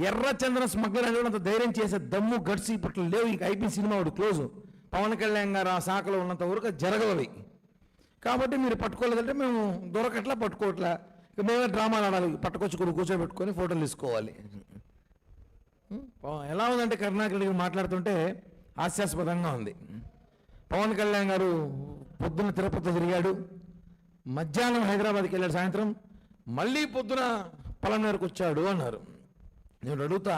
ఎర్రచందన smuggler అని అంత ధైర్యం చేసే దమ్ము గడ్స్ ఇప్పట్లో లేవు. ఇక అయిపోయి సినిమా ఒకటి క్లోజు. పవన్ కళ్యాణ్ గారు ఆ శాఖలో ఉన్నంత వరకు జరగవి. కాబట్టి మీరు పట్టుకోలేదంటే మేము దొరకట్లా, పట్టుకోవట్లా, ఇక మేమే డ్రామాలు ఆడాలి, పట్టుకొచ్చి కూర్చోబెట్టుకొని ఫోటోలు తీసుకోవాలి. ఎలా ఉందంటే కరుణాకర్ రెడ్డి మాట్లాడుతుంటే హాస్యాస్పదంగా ఉంది. పవన్ కళ్యాణ్ గారు పొద్దున్న తిరుపతి తిరిగాడు, మధ్యాహ్నం హైదరాబాద్కి వెళ్ళాడు, సాయంత్రం మళ్ళీ పొద్దున పలమనేరుకు వచ్చాడు అన్నారు. నేను అడుగుతా,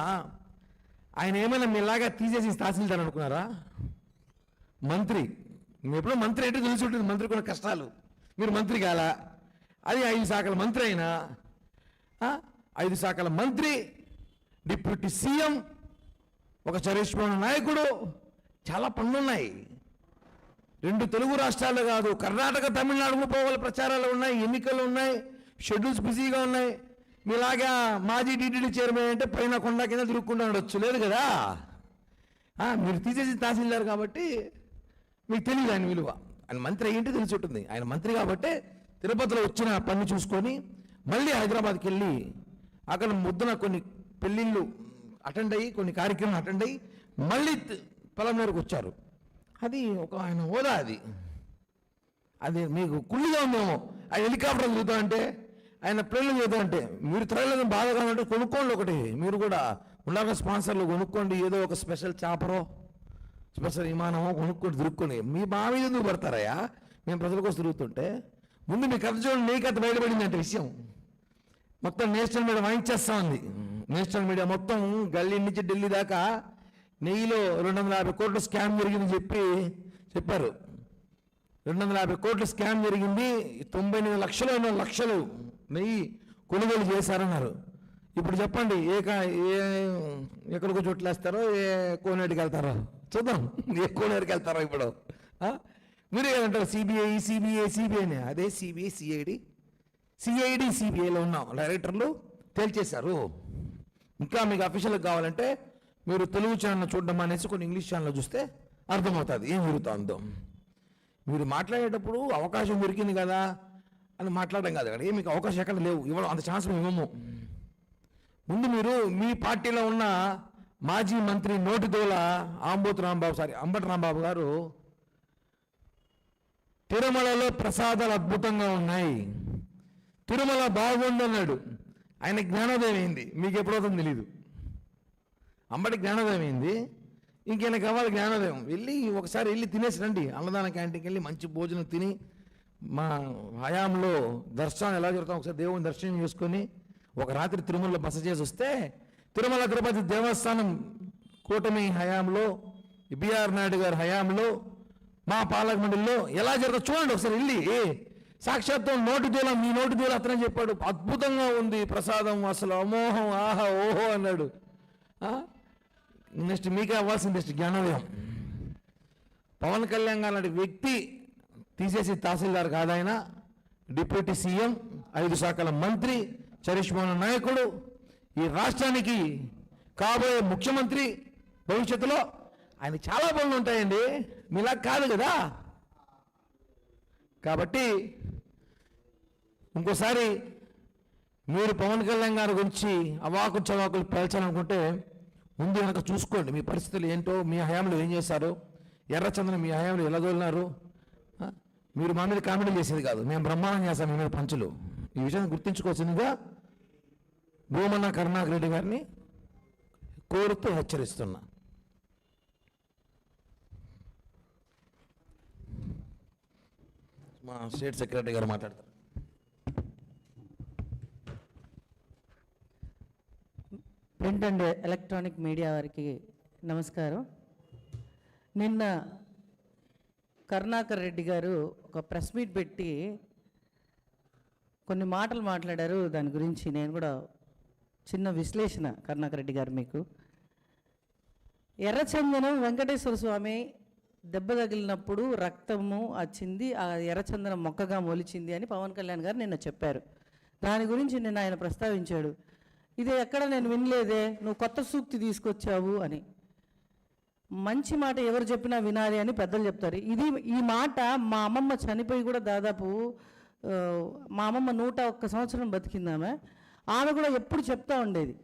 ఆయన ఏమైనా మీలాగా తీసేసి తహసీల్దార్ అనుకున్నారా? మంత్రి, మీరు ఎప్పుడో మంత్రి అంటే తెలిసి ఉంటుంది, మంత్రి కూడా కష్టాలు. మీరు మంత్రి కాలా, అది 5 శాఖల మంత్రి అయినా, 5 శాఖల మంత్రి, డిప్యూటీ సీఎం, ఒక చరిష్మా నాయకుడు, చాలా పనులున్నాయి. 2 తెలుగు రాష్ట్రాలు కాదు, కర్ణాటక తమిళనాడుకు పోవాలి, ప్రచారాలు ఉన్నాయి, ఎన్నికలు ఉన్నాయి, షెడ్యూల్స్ బిజీగా ఉన్నాయి. మీలాగా మాజీ టీటీడీ చైర్మన్ అంటే పైన కొండ కింద తిరుక్కుంటూ ఉండొచ్చు, లేదు కదా. మీరు తీసేసి తహసీల్దార్ కాబట్టి మీకు తెలియదు ఆయన విలువ. ఆయన మంత్రి అయ్యింటే తెలిసి ఉంటుంది. ఆయన మంత్రి కాబట్టి తిరుపతిలో వచ్చిన పని చూసుకొని మళ్ళీ హైదరాబాద్కి వెళ్ళి అక్కడ ముద్దున కొన్ని పెళ్ళిళ్ళు అటెండ్ అయ్యి, కొన్ని కార్యక్రమాలు అటెండ్ అయ్యి మళ్ళీ పలమనేరుకు వచ్చారు. అది ఒక ఆయన హోదా. అది మీకు కుళ్ళుగా ఉందేమో. ఆయన హెలికాప్టర్ తిరుగుతామంటే, ఆయన ప్లేన్లు తిరుగుతామంటే, మీరు తిరగలేదు బాధగా ఉంటే కొనుక్కోండి ఒకటి. మీరు కూడా ఉండాలి, స్పాన్సర్లు కొనుక్కోండి, ఏదో ఒక స్పెషల్ చాపరో స్పెషల్ విమానమో కొనుక్కొని తిరుక్కొని. మీ మా మీద ఎందుకు పడతారయ్యా? మేము ప్రజల కోసం తిరుగుతుంటే ముందు మీ కథ చూడండి. నీ కథ బయటపడింది అంటే విషయం మొత్తం నేషనల్ మీడియా వాయించేస్తా ఉంది. నేషనల్ మీడియా మొత్తం గల్లీ నుంచి ఢిల్లీ దాకా నెయ్యిలో 250 కోట్ల స్కామ్ జరిగిందని చెప్పారు. 250 కోట్ల స్కామ్ జరిగింది, 98 లక్షలు నెయ్యి కొనుగోలు చేశారన్నారు. ఇప్పుడు చెప్పండి, ఎక్కడికో చోట్లేస్తారో, ఏ కోనేటికి వెళ్తారో చూద్దాం. ఏ కోనేటికి వెళ్తారో ఇప్పుడు. మీరే అంటారు సిబిఐ అదే సిబిఐ సిఐడి సిబిఐలో ఉన్నాం డైరెక్టర్లు తేల్చేశారు. ఇంకా మీకు అఫీషియల్గా కావాలంటే మీరు తెలుగు ఛానల్ చూడడం అనేసి కొన్ని ఇంగ్లీష్ ఛానల్ చూస్తే అర్థమవుతుంది ఏం జరుగుతుందో. మీరు మాట్లాడేటప్పుడు అవకాశం దొరికింది కదా అని మాట్లాడడం కాదు, అక్కడ మీకు అవకాశం ఎక్కడ లేవు, ఇవ్వడం అంత ఛాన్స్ మేము ఇవ్వము. ముందు మీరు మీ పార్టీలో ఉన్న మాజీ మంత్రి నోటిదోల అంబటి రాంబాబు గారు తిరుమలలో ప్రసాదాలు అద్భుతంగా ఉన్నాయి, తిరుమల బాగుందన్నాడు. ఆయన జ్ఞానోదయం అయింది, మీకు ఎప్పుడవుతుందో తెలీదు. అంబటి జ్ఞానోదయం అయింది, ఇంకేనా కావాలి జ్ఞానోదయం. ఒకసారి వెళ్ళి తినేసి రండి, అన్నదాన క్యాంటీన్కి వెళ్ళి మంచి భోజనం తిని, మా హయాంలో దర్శనం ఎలా జరుగుతాం ఒకసారి దేవుని దర్శనం చేసుకొని ఒక రాత్రి తిరుమలలో బస చేసి వస్తే, తిరుమల తిరుపతి దేవస్థానం కూటమి హయాంలో, బిఆర్ నాయుడు గారి హయాంలో, మా పాలక మండలిలో ఎలా జరుగుతుందో చూడండి ఒకసారి వెళ్ళి. సాక్షాత్తు మీ నోటి దూల అతనే చెప్పాడు, అద్భుతంగా ఉంది ప్రసాదం, అసలు అమోహం, ఆహా ఓహో అన్నాడు. నెక్స్ట్ మీకే అవ్వాల్సింది నెక్స్ట్ జ్ఞానోదయం. పవన్ కళ్యాణ్ గారు లాంటి వ్యక్తి తీసేసి తహసీల్దార్ కాదాయన, డిప్యూటీ సీఎం, 5 శాఖల మంత్రి, చరిష్మా నాయకుడు, ఈ రాష్ట్రానికి కాబోయే ముఖ్యమంత్రి భవిష్యత్తులో. ఆయన చాలా పనులు ఉంటాయండి, మీలా కాదు కదా. కాబట్టి ఇంకోసారి మీరు పవన్ కళ్యాణ్ గారి గురించి అవాకు చవాకులు పేల్చాలనుకుంటే ముందు వెనక చూసుకోండి, మీ పరిస్థితులు ఏంటో, మీ హయాంలో ఏం చేశారు, ఎర్రచందనం మీ హయాంలో ఎలా దోలినారు. మీరు మా మీద కామెడీ చేసేది కాదు, మేము బ్రహ్మాండం చేస్తాం మీ మీద పంచులు. ఈ విషయాన్ని గుర్తించుకోవాల్సిందిగా భూమన్న కరుణాకర్ రెడ్డి గారిని కోరుతూ హెచ్చరిస్తున్నా. మా స్టేట్ సెక్రటరీ గారు మాట్లాడతారు. ప్రింట్ అండ్ ఎలక్ట్రానిక్ మీడియా వారికి నమస్కారం. నిన్న కరుణాకర్ రెడ్డి గారు ఒక ప్రెస్ మీట్ పెట్టి కొన్ని మాటలు మాట్లాడారు. దాని గురించి నేను కూడా చిన్న విశ్లేషణ. కరుణాకర్ రెడ్డి గారు, మీకు ఎర్రచందనం వెంకటేశ్వర స్వామి దెబ్బ తగిలినప్పుడు రక్తము వచ్చింది, ఆ ఎర్రచందనం మొక్కగా మొలిచింది అని పవన్ కళ్యాణ్ గారు నిన్న చెప్పారు. దాని గురించి నిన్న ఆయన ప్రస్తావించాడు. ఇది ఎక్కడ నేను వినలేదే, నువ్వు కొత్త సూక్తి తీసుకొచ్చావు అని. మంచి మాట ఎవరు చెప్పినా వినాలి అని పెద్దలు చెప్తారు. ఈ మాట మా అమ్మమ్మ చనిపోయి కూడా దాదాపు మా అమ్మమ్మ 101 సంవత్సరం బతికిందామె. ఆమె కూడా ఎప్పుడు చెప్తా ఉండేది,